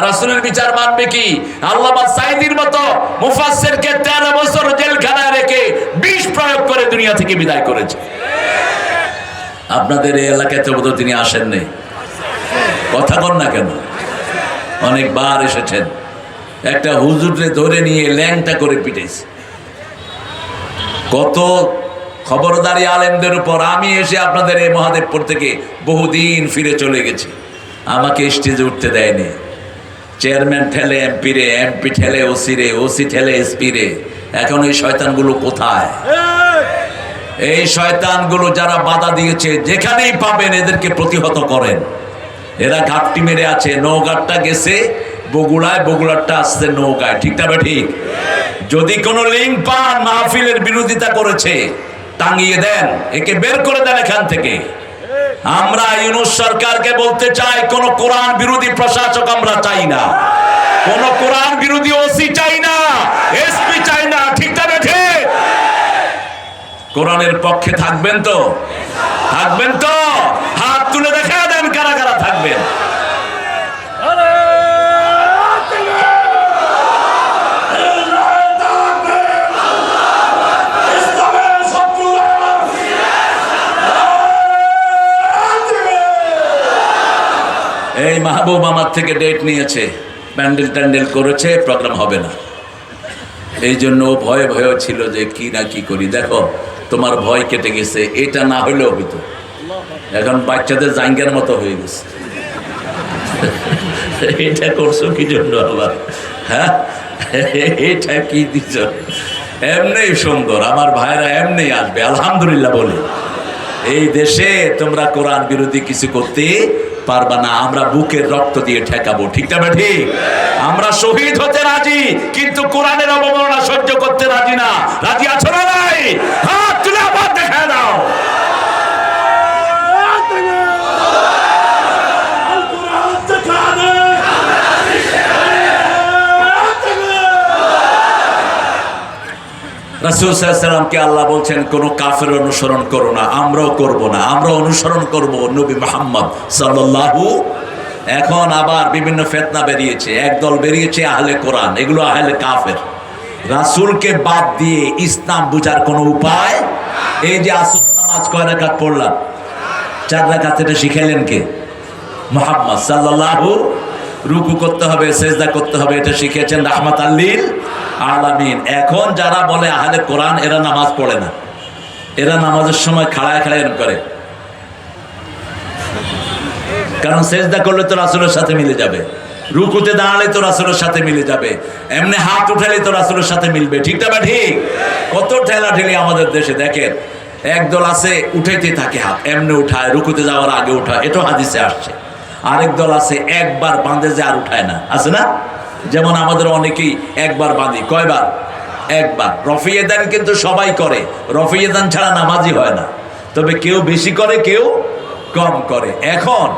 রাসূলের বিচার মানবে কি? আল্লামা সাঈদীর মতো মুফাসসিরকে 13 বছর জেলখানায় রেখে বিষ প্রয়োগ করে দুনিয়া থেকে বিদায় করেছে। আপনাদের এই এলাকাতে বোধহয় তিনি আসেন নাই, কথা বল না কেন? অনেকবার এসেছেন। একটা হুজুরে ধরে নিয়ে ল্যাংটা করে পিটেছে। কত খবরদারি আলেমদের উপর। আমি এসে আপনাদের এই মহাদেবপুর থেকে বহুদিন ফিরে চলে গেছি, আমাকে স্টেজে উঠতে দেয়নি। চেয়ারম্যান ঠেলে এমপি রে, এমপি ঠেলে ওসি রে, ওসি ঠেলে এসপি রে। এখন এই শয়তানগুলো কোথায়? এই শয়তানগুলো যারা বাধা দিয়েছে, যেখানেই পাবেন এদেরকে প্রতিহত করেন। এরা ঘাপটি মেরে আছে। নৌঘাটটা গেছে বগুড়ায়, বগুড়ারটা আসছে নৌকায়, ঠিক না? ঠিক। যদি কোনো লিঙ্ক পান মাহফিলের বিরোধিতা করেছে, টাঙিয়ে দেন, একে বের করে দেন এখান থেকে। আমরা ইউনূস সরকারকে বলতে চাই, কোন কোরআন বিরোধী প্রশাসক আমরা চাই না, কোন কোরআন বিরোধী ওসি চাই না, এসপি চাই না, ঠিক না? ঠিক। কোরআনের পক্ষে থাকবেন তো? থাকবেন তো? হাত তুলে দেখা দেন কারা কারা থাকবেন। এই মাহবুব আমার থেকে ডেট নিয়েছে, প্যান্ডেল ট্যান্ডেল করেছে, প্রোগ্রাম হবে না। এই জন্য ভয়ে ভয়ে ছিল যে কি না কি করি। দেখো তোমার ভয় কেটে গেছে, এটা না হইলেও হইতো। এখন বাচ্চাদের জাঙ্গের মতো হয়ে গেছে। এটা করছো কি জন্য আবার? হ্যাঁ, এটা কি দিছ? এমনি সুন্দর, আমার ভাইরা এমনি আসবে আলহামদুলিল্লাহ বলে। এই দেশে তোমরা কোরআন বিরোধী কিছু করতে পারবা না। আমরা বুকের রক্ত দিয়ে ঠেকাবো, ঠিক না? ঠিক। আমরা শহীদ হতে রাজি, কিন্তু কোরআনের অবমাননা সহ্য করতে রাজি না। রাজি আছো না নাই? হাত তুলে আবার দেখা দাও। রাসূল সাল্লাল্লাহু আলাইহি ওয়াসাল্লামকে আল্লাহ বলছেন কোন কাফের অনুসরণ করো না। আমরাও করব না, আমরা অনুসরণ করব নবী মুহাম্মদ সাল্লাল্লাহু। এখন আবার বিভিন্ন ফিতনা বেরিয়েছে, একদল বেরিয়েছে আহলে কোরআন, এগুলো আহলে কাফের। রাসূলকে বাদ দিয়ে ইসলাম বুঝার কোনো উপায়? এই যে আসর নামাজ কয় রাকাত পড়লাম, 4 রাকাত, এটা শিখাইলেন কে? মুহাম্মদ সাল্লাল্লাহু। রুকু করতে হবে, সেজদা করতে হবে, এটা শিখিয়েছেন রাহমাতাল লিল আলামিন। এখন যারা বলে আহলে কোরআন, এরা নামাজ পড়ে না। এরা নামাজের সময় খাড়ায় খাড়ায় করে, কারণ সেজদা করলে তো রাসূলের সাথে মিলে যাবে, রুকুতে দাঁড়ালে তো রাসূলের সাথে মিলে যাবে, এমনি হাত উঠালে তো রাসূলের সাথে মিলবে, ঠিক না? ঠিক। কত ঠেলা ঠেলি আমাদের দেশে। দেখেন একদল আছে উঠাইতে থাকে হাত, এমনি উঠায়, রুকুতে যাওয়ার আগে উঠায়, এটাও হাদিসে আসছে। আরেক দল আছে একবার বাঁধে যে আর উঠায় না, আছে না? যেমন আমাদের অনেকেই একবার বাঁধি, কয়বার? একবার। রফিয়ে দেন কিন্তু সবাই করে, রফিয়ে দেন ছাড়া নামাজই হয় না। তবে কেউ বেশি করে, কেউ কম করে। এখন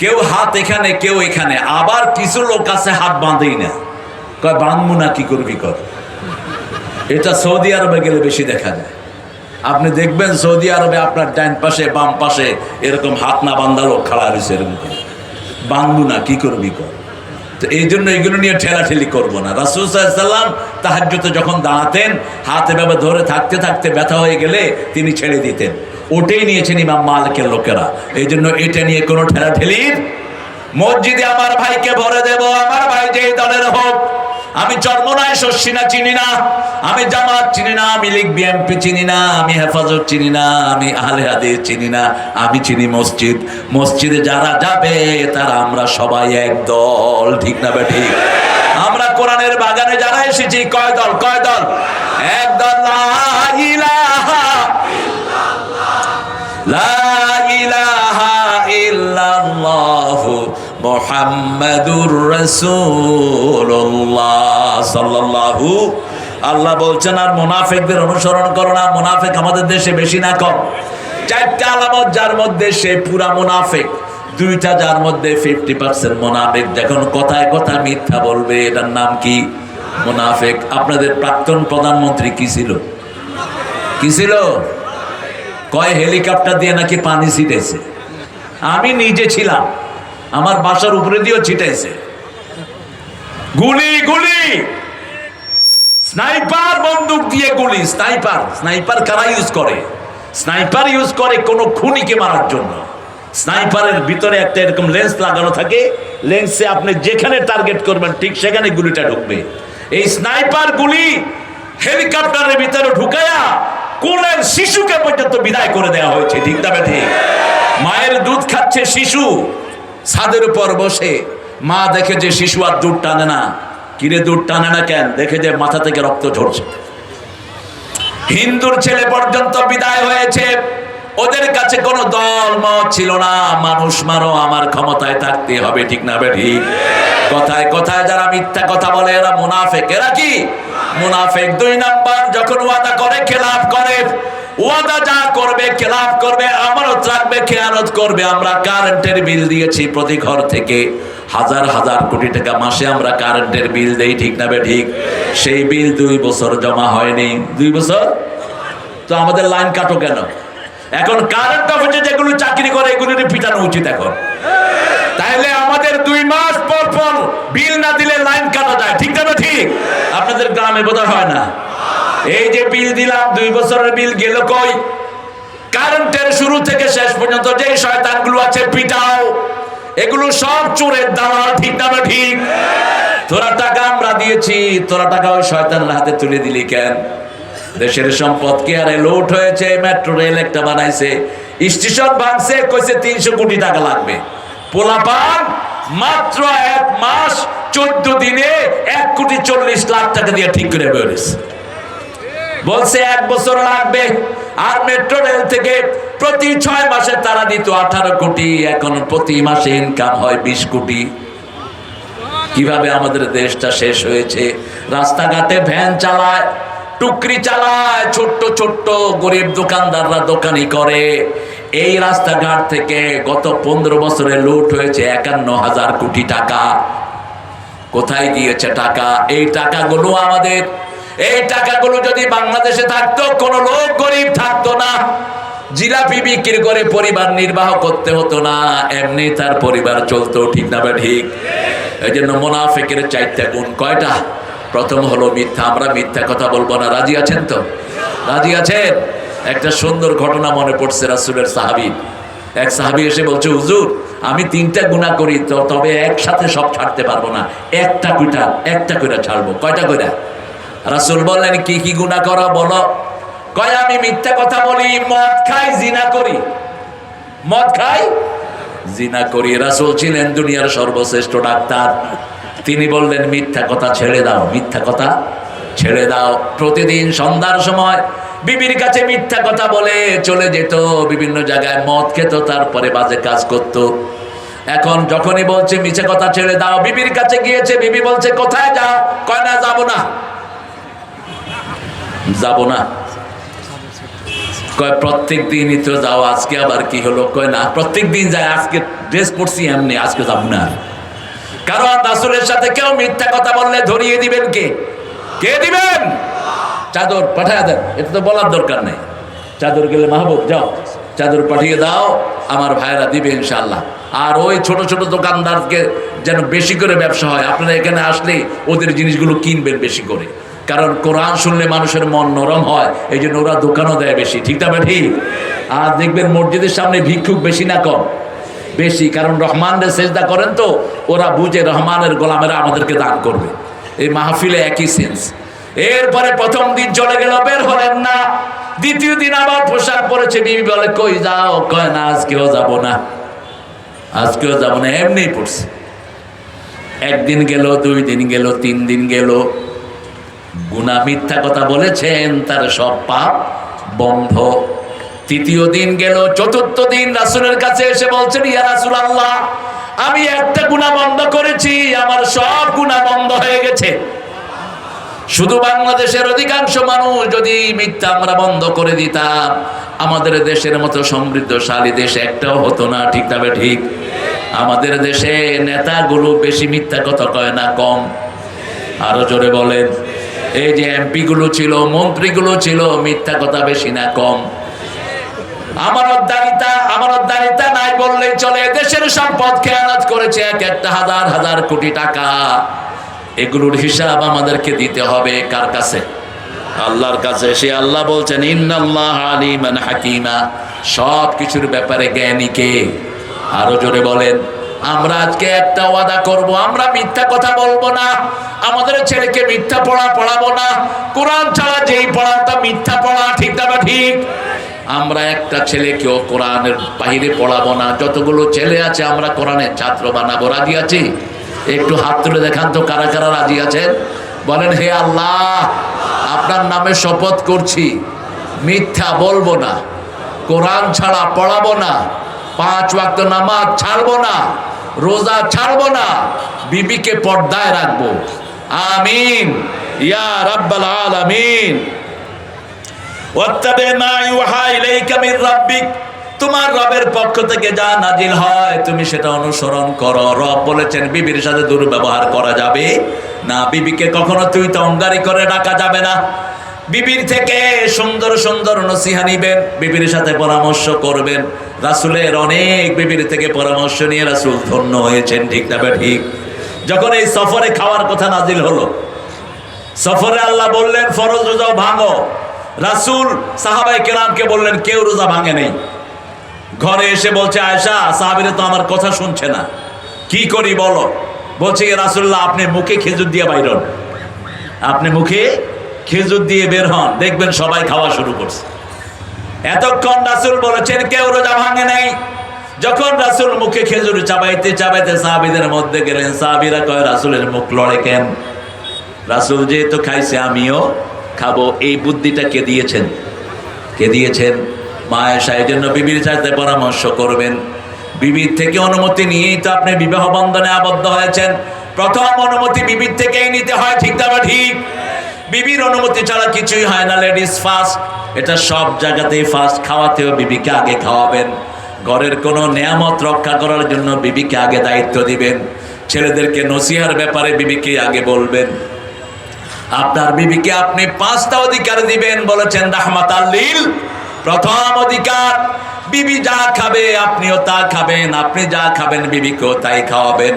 কেউ হাত এখানে, কেউ এখানে, আবার কিছু লোক আছে হাত বাঁধেই না, কয় বাঁধবো না, কি করবি কর। এটা সৌদি আরবে গেলে বেশি দেখা যায়। আপনি দেখবেন সৌদি আরবে আপনার ডান পাশে বাম পাশে এরকম হাত না বান্ধা লোক খাড়া রয়েছে, এরকম করে বাঁধবো না, কি করবি কর। তো এই জন্য এগুলো নিয়ে ঠেলাঠেলি করবো না। রাসূল সাল্লাল্লাহু আলাইহি ওয়াসাল্লাম তাহাজ্জুদে যখন দাঁড়াতেন, হাত এভাবে ধরে থাকতে থাকতে ব্যথা হয়ে গেলে তিনি ছেড়ে দিতেন। ওটাই নিয়েছেন ইমাম মালিকের লোকেরা। এই জন্য এটা নিয়ে কোনো ঠেলাঠেলির। মসজিদে আমার ভাইকে ভরে দেব, আমার ভাই যেই দলের হোক। আমি চরমনায় শর্ষিনা চিনি না, আমি জামাত চিনি না, আমি লীগ বিএনপি চিনি না, আমি হেফাজত চিনি না, আমি আহলে হাদিস চিনি না, আমি চিনি মসজিদ। মসজিদে যারা যাবে তারা আমরা সবাই এক দল, ঠিক না? ঠিক। আমরা কোরআনের বাগানে যারা এসেছি, কয় দল? কয় দল? এক দল। লা ইলাহা লা ইলাহা ইল্লাল্লাহু মুহাম্মাদুর রাসূলুল্লাহ সাল্লাল্লাহু। আল্লাহ বলছেন আর মুনাফিকদের অনুসরণ করো না। মুনাফিক আমাদের দেশে বেশি না কম? 4টা আলামত, যার মধ্যে সে পুরা মুনাফিক। 2টা যার মধ্যে 50% মুনাফিক। যখন কথায় কথা মিথ্যা বলবে, এটার নাম কি? মুনাফিক। আপনাদের প্রাক্তন প্রধানমন্ত্রী কি ছিল? কি ছিল? কয় হেলিকপ্টার দিয়ে নাকি পানি ছিটাইছে। আমি নিজে ছিলাম, আমার বাসার উপরে দিয়েও ছিটাইছে। গুলি গুলি, স্নাইপার বন্দুক দিয়ে গুলি। স্নাইপার স্নাইপার কারা ইউজ করে? স্নাইপার ইউজ করে কোন খুনিকে মারার জন্য। স্নাইপারের ভিতরে একটা এরকম লেন্স লাগানো থাকে, লেন্সে আপনি যেখানে টার্গেট করবেন ঠিক সেখানে গুলিটা ঢুকবে। এই স্নাইপার গুলি হেলিকপ্টারের ভিতরে ঢুকায়া কোলের শিশুকে পর্যন্ত বিদায় করে দেওয়া হয়েছে। ঠিক না ঠিক? মায়ের দুধ খাচ্ছে শিশু, ছাদের উপর বসে মা দেখে যে শিশু আর দুধ টানে না। কিরে দুধ টানে না কেন? দেখে যে মাথা থেকে রক্ত ঝরছে। হিন্দুর ছেলে পর্যন্ত বিদায় হয়েছে। ওদের কাছে কোনো দল মত ছিল না, মানুষ মারো আমার ক্ষমতায় থাকতে হবে। ঠিক না ঠিক? কথায় কথায় যারা মিথ্যা কথা বলে এরা মুনাফেক। এরা কি মুনাফেক? 2 নাম্বার, যখন ওয়াদা করে খেলাফ করে। ওয়াদা যা করবে খেলাফ করবে, আমানত রাখবে, খেয়ানত করবে। আমরা কারেন্টের বিল দিয়েছি প্রতি ঘর থেকে হাজার হাজার কোটি টাকা মাসে আমরা কারেন্টের বিল দেই। ঠিক না ঠিক? সেই বিল 2 বছর জমা হয়নি। 2 বছর তো আমাদের লাইন কাটো কেন? এখন কারেন্ট অফিসে যেগুলো চাকরি করে এগুলো পিটানো উচিত এখন। তাহলে আমাদের 2 মাস পর পর বিল না দিলে লাইন কাটা যায়। ঠিক না ঠিক? আপনাদের গ্রামে বোধহয় হয় না। এই যে বিল দিলাম 2 বছরের বিল গেল কই? কারেন্টের শুরু থেকে শেষ পর্যন্ত যে শয়তানগুলো আছে পিটাও, এগুলো সব চোরের দালাল। ঠিক না ঠিক? তোরা টাকা আমরা দিয়েছি, তোরা টাকা ওই শয়তানের হাতে তুলে দিলি কেন? দেশের সম্পদ কে আরে লুট হয়েছে। মেট্রো রেল একটা বানাইছে, স্টেশন ভাঙছে, কইছে 300 কোটি টাকা লাগবে। পোলাপান মাত্র 1 মাস 14 দিনে 1,40,00,000 টাকা দিয়ে ঠিক করে বেরিয়েছে। বলছে 1 বছর লাগবে। আর মেট্রো রেল থেকে প্রতি 6 মাসে তারা দিত 18 কোটি, এখন প্রতি মাসে ইনকাম হয় 20 কোটি। কিভাবে আমাদের দেশটা শেষ হয়েছে? রাস্তাঘাটে ভ্যান চালায়, টুকরি চালায়, ছোট্ট ছোট্ট গরিব দোকানদাররা দোকানি করে। এই রাস্তাঘাট থেকে গত 15 বছরে লুট হয়েছে 51,000 কোটি টাকা। কোথায় গিয়েছে টাকা? এই টাকাগুলো আমাদের। এই টাকাগুলো যদি বাংলাদেশে থাকতো কোনো লোক গরিব থাকতো না। জিলাপি বিক্রি করে পরিবার নির্বাহ করতে হতো না, এমনি তার পরিবার চলতো। ঠিক না ঠিক? এই জন্য মুনাফিকের 4টা গুণ। কয়টা? প্রথম হলো মিথ্যা। আমরা মিথ্যা কথা বলবো না। রাজি আছেন তো? রাজি আছেন? একটা সুন্দর ঘটনা মনে পড়ছে। রাসূলের সাহাবী, এক সাহাবী এসে বলছে, হুজুর আমি 3টা গুনাহ করি, তবে একসাথে সব ছাড়তে পারবো না, একটা করে ছাড়বো। কয়টা করে? রাসূল বললেন, কি কি গুনাহ করো বলো? কয় আমি মিথ্যা কথা বলি, মদ খাই, জিনা করি। মদ খাই, জিনা করি। রাসূল ছিলেন দুনিয়ার সর্বশ্রেষ্ঠ ডাক্তার। তিনি বললেন মিথ্যা কথা ছেড়ে দাও, মিথ্যা কথা ছেড়ে দাও। প্রতিদিন সন্ধ্যার সময় বিবির কাছে মিথ্যা কথা বলে চলে যেত, বিভিন্ন জায়গায় মদ খেত, তারপরে বাজে কাজ করত। এখন যখনই বলছে মিথ্যা কথা ছেড়ে দাও, বিবির কাছে গিয়েছে, বিবি বলছে কোথায় যাও? কয় না যাবো না। যাবো না কয় প্রত্যেক দিনই তো যাও, আজকে আবার কি হলো? কয় না প্রত্যেক দিন যায়, আজকে ড্রেস পরছি এমনি, আজকে যাবো না। কারণ রাসূলের সাথে কেউ মিথ্যা কথা বললে ধরিয়ে দিবেন কে? কে দিবেন? চাদর পাঠায় দেন, এটা তো বলার দরকার নেই। চাদর গেলে মাহবুব যাও চাদর পাঠিয়ে দাও, আমার ভাইরা দিবে ইনশাআল্লাহ। আর ওই ছোট ছোট দোকানদারকে যেন বেশি করে ব্যবসা হয়। আপনারা এখানে আসলে ওদের জিনিসগুলো কিনবেন বেশি করে, কারণ কোরআন শুনলে মানুষের মন নরম হয়, এই জন্য ওরা দোকানও দেয় বেশি। ঠিক না ঠিক? আর দেখবেন মসজিদের সামনে ভিক্ষুক বেশি না কম? বেশি, কারণ রহমানের সেজদা করেন তো ওরা বুঝে রহমানের গোলামেরা আমাদেরকে দান করবে। এই মাহফিলে একই সেন্স। এরপরে প্রথম দিন চলে গেল, বের হলেন না। দ্বিতীয় দিন আবার পোশাক পরেছে, বিবি বলে কই যাও? কয় না আজকেও যাব না, আজকেও যাব না, এমনি পড়ছে। 1 দিন গেল, 2 দিন গেল, 3 দিন গেল, গুনাহ মিথ্যা কথা বলেছেন তার সব পাপ বন্ধ। 3য় দিন গেল, 4র্থ দিন রাসূলের কাছে এসে বলছেন, ইয়া রাসূলুল্লাহ আমি একটা গুনাহ বন্ধ করেছি, আমার সব গুনাহ বন্ধ হয়ে গেছে। শুধু বাংলাদেশের অধিকাংশ মানুষ যদি মিথ্যা আমরা বন্ধ করে দিতাম, আমাদের দেশের মতো সমৃদ্ধশালী দেশ একটাও হতো না। ঠিক না ঠিক? আমাদের দেশে নেতাগুলো বেশি মিথ্যা কথা কয় না, কম? আরো জোরে বলেন। এই যে এমপি গুলো ছিল, মন্ত্রীগুলো ছিল, মিথ্যা কথা বেশি না কম? আমানতদারিতা নাই বললেই চলে। দেশের সম্পদ খেয়ানত করেছে, একটা হাজার হাজার কোটি টাকা। এগুলোর হিসাব আমাদেরকে দিতে হবে কার কাছে? আল্লাহর কাছে। সে আল্লাহ বলছেন ইন্নাল্লাহ আলিমান হাকিমা, সব কিছুর ব্যাপারে জ্ঞানী কে? আরো জোরে বলেন। আমরা আজকে একটা ওয়াদা করব, আমরা মিথ্যা কথা বলবো না, আমাদের ছেলেকে মিথ্যা পড়াবো না। কোরআন ছাড়া যেই পড়া তা মিথ্যা পড়া, ঠিক না ঠিক? আমরা একটা ছেলেকেও কোরআনের বাইরে পড়াবো না। যতগুলো ছেলে আছে আমরা কোরআনের ছাত্র বানাবো। রাজি আছি? একটু হাত তুলে দেখান তো কারা কারা রাজি আছেন। বলেন, হে আল্লাহ, আপনার নামে শপথ করছি, মিথ্যা বলবো না, কোরআন ছাড়া পড়াবো না, 5 ওয়াক্ত নামাজ ছাড়বো না, রোজা ছাড়বো না, বিবিকে পর্দায় রাখবো। আমিন ইয়া রাব্বাল আলামিন। ওয়াত্তাবি মা ইউহা ইলাইকা মির রাব্বিক, তোমার রবের পক্ষ থেকে যা নাজিল হয় তুমি সেটা অনুসরণ করো। রব বলেছেন বিবির সাথে দুর্ব্যবহার করা যাবে না, বিবিকে কখনো তুই তঙ্গারি করে ডাকা যাবে না। বিবির থেকে সুন্দর সুন্দর নসিহা নিবেন, বিবির সাথে পরামর্শ করবেন। রাসূলের অনেক বিবির থেকে পরামর্শ নিয়ে রাসূল ধন্য হয়েছেন, ঠিক না ঠিক? যখন এই সফরে খাওয়ার কথা নাজিল হলো, সফরে আল্লাহ বললেন ফরজ রোজাও ভাঙো। রাসূল সাহাবায়ে কেরামকে বললেন, কেউ রোজা ভাঙে নেই। ঘরে এসে বলছে আয়েশা, সাহাবীরা তো আমার কথা শুনছে না, কি করি বলো? বলছে রাসূলুল্লাহ, আপনি মুখে খেজুর দিয়ে বাইর হন, আপনি মুখে খেজুর দিয়ে বের হন, দেখবেন সবাই খাওয়া শুরু করছে। এতক্ষণ রাসূল বলেছেন কেউ রোজা ভাঙে নাই। যখন রাসূল মুখে খেজুর চাবাইতে চাবাইতে সাহাবীদের মধ্যে গেলেন, সাহাবীরা কয় রাসূলের মুখ লড়ে কেন? রাসূল যেহেতু খাইছে আমিও খাবো। এই বুদ্ধিটা কে দিয়েছেন? কে দিয়েছেন? মা আয়েশা। এই জন্য বিবির সাথে পরামর্শ করবেন, বিবির থেকে অনুমতি নিয়েই তো আপনি বিবাহ বন্ধনে আবদ্ধ হয়েছেন। প্রথম অনুমতি বিবির থেকেই নিতে হয়, ঠিক না ঠিক? বিবির অনুমতি ছাড়া কিছুই হয় না। লেডিস ফার্স্ট, এটা সব জায়গাতেই ফার্স্ট। খাওয়াতেও বিবিকে আগে খাওয়াবেন, ঘরের কোনো নেয়ামত রক্ষা করার জন্য বিবিকে আগে দায়িত্ব দিবেন, ছেলেদেরকে নসিহার ব্যাপারে বিবিকে আগে বলবেন। আপনার বিবিকে আপনি 5টা অধিকার দিবেন, বলেছেন রাহমাতাল লিল। প্রথম অধিকার, বিবি যা খাবে আপনিও তা খাবেন, আপনি যা খাবেন বিবিকেও তাই খাওয়াবেন।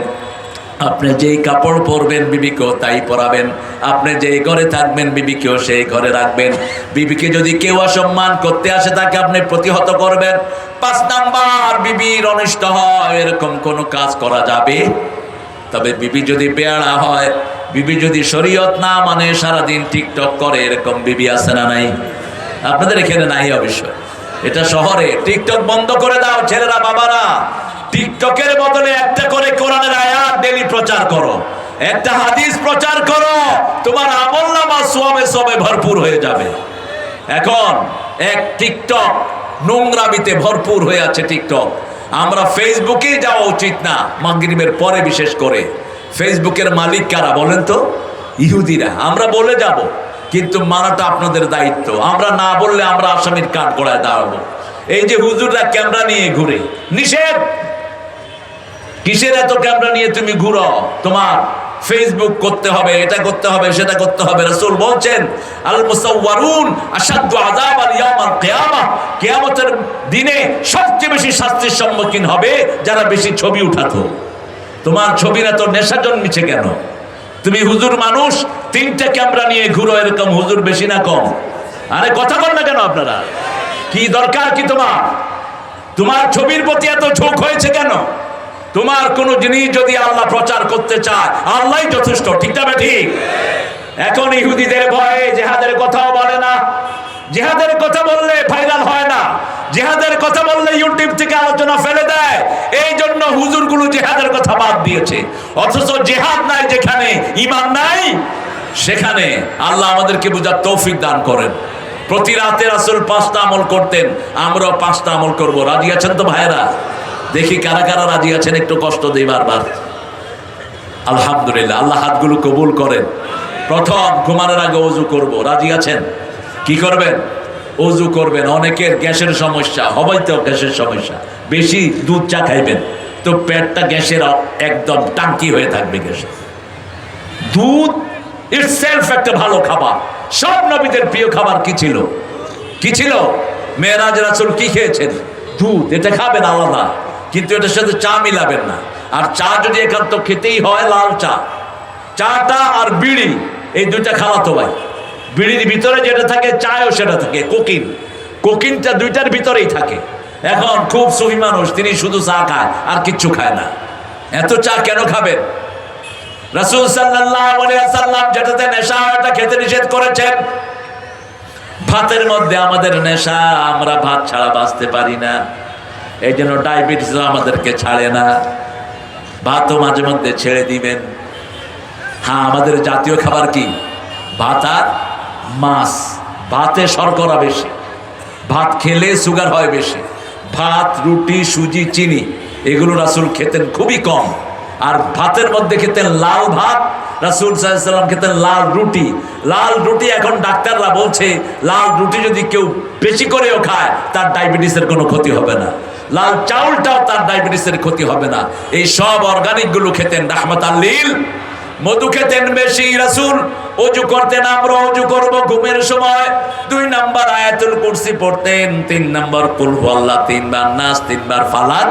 আপনি যেই কাপড় পরবেন বিবিকেও তাই পরাবেন, আপনি যেই ঘরে থাকবেন বিবিকেও সেই ঘরে রাখবেন। বিবিকে যদি কেউ অসম্মান করতে আসে তাকে আপনি প্রতিহত করবেন। 5 নাম্বার, বিবির অনিষ্ট হয় এরকম কোনো কাজ করা যাবে। তবে বিবি যদি বেয়াড়া হয়, বিবি যদি শরীয়ত না মানে সারাদিন টিকটক করে, এরকম বিবি আছে না নাই? আপনাদের এখানে নাই অবশ্য, এটা শহরে। টিকটক বন্ধ করে দাও ছেলেরা, বাবারা। টিকটকের বদলে একটা করে কোরআনের আয়াত ডেলি প্রচার করো, একটা হাদিস প্রচার করো, তোমার আমলনামা সওয়াবে ভরপুর হয়ে যাবে। এখন এক টিকটক নোংরামিতে ভরপুর হয়ে আছে টিকটক। আমরা ফেসবুকে যাওয়া উচিত না, মাগরিবের পরে বিশেষ করে। ফেসবুকের মালিক কারা বলেন তো? ইহুদিরা। আমরা বলে যাব, কিন্তু মানাটা আপনাদের দায়িত্ব। আমরা না বললে আমরা আসামির কাঠ গড়ায় দাঁড়াবো। এই যে হুজুররা ক্যামেরা নিয়ে ঘুরে, নিষেধ। কিসের এত ক্যামেরা নিয়ে তুমি ঘুরো? তোমার ফেসবুক করতে হবে, এটা করতে হবে, সেটা করতে হবে। রাসূল বলছেন আল মুসাওয়ারুন আশাদ্দু আযাবান ইয়াউমাল কিয়ামাহ, কিয়ামতের দিনে সবচেয়ে বেশি শাস্তির সম্মুখীন হবে যারা বেশি ছবি উঠাতো। তোমার ছবির এত নেশা জন্মিছে কেন? তুমি হুজুর মানুষ, 3টে ক্যামেরা নিয়ে ঘুরো, এরকম হুজুর বেশি না কম? আরে কথা বল না কেন আপনারা? কি দরকার কি তোমার? তোমার ছবির প্রতি এত ঝোঁক হয়েছে কেন? তোমার কোন জিনিস যদি আল্লাহ প্রচার করতে চায়, আল্লাহই যথেষ্ট, ঠিক না ঠিক? এখন ইহুদিদের ভয়ে জিহাদের কথাও বলে না। জিহাদের কথা বললে ভাইরাল হয় না, জিহাদের কথা বললে ইউটিউব থেকে আলোচনা ফেলে দেয়। এই জন্য হুজুরগুলো জিহাদের কথা বাদ দিয়েছে। অথচ জিহাদ নাই যেখানে, ঈমান নাই সেখানে। আল্লাহ আমাদেরকে বুঝার তৌফিক দান করেন। প্রতি রাতে রাসূল 5টা আমল করতেন, আমরাও 5টা আমল করব। রাজি আছেন তো ভাইরা? দেখি কারা কারা রাজি আছেন, একটু কষ্ট দিই বারবার। আলহামদুলিল্লাহ, আল্লাহ হাতগুলো কবুল করেন। প্রথম, ঘুমানোর আগে ওযু করব। রাজি আছেন? কি করবেন? ওযু করবেন। অনেকের গ্যাসের সমস্যা, হয়তো গ্যাসের সমস্যা, বেশি দুধ চা খাইবেন তো পেটটা গ্যাসের একদম টাঙ্কি হয়ে থাকবে। গ্যাসের দুধ ইটসেলফ একটা ভালো খাবার। সব নবীদের প্রিয় খাবার কি ছিল? কি ছিল? মেরাজ রাসূল কি খেয়েছেন? দুধ। এটা খাবেন আলাদা, কিন্তু এটার সাথে চা মিলাবেন না। আর চা যদি একান্ত খেতেই হয়, লাল চা। চাটা আর বিড়ি, এই দুইটা খাওয়াতো ভাই। বিড়ির ভিতরে যেটা থাকে চায়ও সেটা থাকে, কোকিন। কোকিনটা দুইটার ভিতরেই থাকে। এখন খুব সুফি মানুষ, তিনি শুধু চা খায় আর কিচ্ছু খায় না। এত চা কেন খাবেন? রাসূল সাল্লাল্লাহু আলাইহি ওয়াসাল্লাম যেটাতে নেশা এটা খেতে নিষেধ করেছেন। ভাতের মধ্যে আমাদের নেশা, আমরা ভাত ছাড়া বাঁচতে পারি না। এই জন্য ডায়াবেটিসও আমাদেরকে ছাড়ে না। ভাতও মাঝে মধ্যে ছেড়ে দিবেন। হ্যাঁ, আমাদের জাতীয় খাবার কি? ভাত আর মাছ। ভাতে শর্করা বেশি, ভাত খেলে সুগার হয় বেশি। ভাত, রুটি, সুজি, চিনি এগুলো রাসূল খেতেন খুবই কম। আর ভাতের মধ্যে খেতেন লাল ভাত, রাসূল সাল্লাল্লাহু আলাইহি ওয়াসাল্লাম খেতেন লাল রুটি। লাল রুটি এখন ডাক্তাররা বলছে লাল রুটি যদি কেউ বেশি করেও খায় তার ডায়াবেটিসের কোনো ক্ষতি হবে না। লাল চাউলটাও তার ডায়াবেটিসের ক্ষতি হবে না। এই সব অর্গানিক গুলো খেতেন রাহমাতাল লিল। মধু খেতেন বেশি রাসূল। ওযু করতেন, আমরা ওযু করব ঘুমের সময় 2 নাম্বার আয়াতুল কুরসি পড়তেন, 3 নাম্বার কুল হুয়াল্লাহ, 3 বার নাস, 3 বার ফালাক,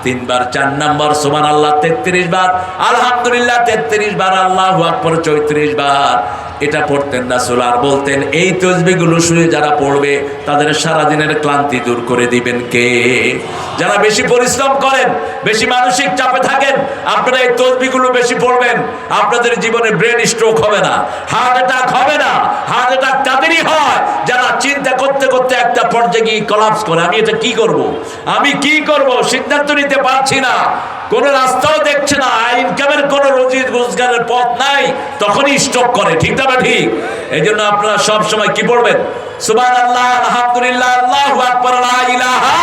3 বার, 4 নাম্বার সুবহানাল্লাহ 33 বার, আলহামদুলিল্লাহ 33 বার, আল্লাহু আকবার 34 বার। এটা পড়তেন রাসূল। আর বলতেন এই তাসবিহগুলো শুনে যারা পড়বে তাদের সারা দিনের ক্লান্তি দূর করে দিবেন কে? যারা বেশি পরিশ্রম করেন, বেশি মানসিক চাপে থাকেন, আপনারা এই তাসবিহগুলো বেশি পড়বেন, আপনাদের জীবনে ব্রেন স্ট্রোক হবে না, হার্ট অ্যাটাক হবে না। হার্ট অ্যাটাক তাদেরই হয় যারা চিন্তা করতে করতে একটা পর্যায়ে গিয়ে কোলাপস করে, আমি এটা কি করব, আমি কি করব, সিদ্ধান্ত নিতে পারছি না, কোনো রাস্তাও দেখছে না, ইনকামের কোনো রুজি রোজগারের পথ নাই, তখনই স্ট্রোক করে। ঠিক না ঠিক? এই জন্য আপনারা সব সময় কি পড়বেন? সুবহানাল্লাহ, আলহামদুলিল্লাহ, আল্লাহু আকবার, লা ইলাহা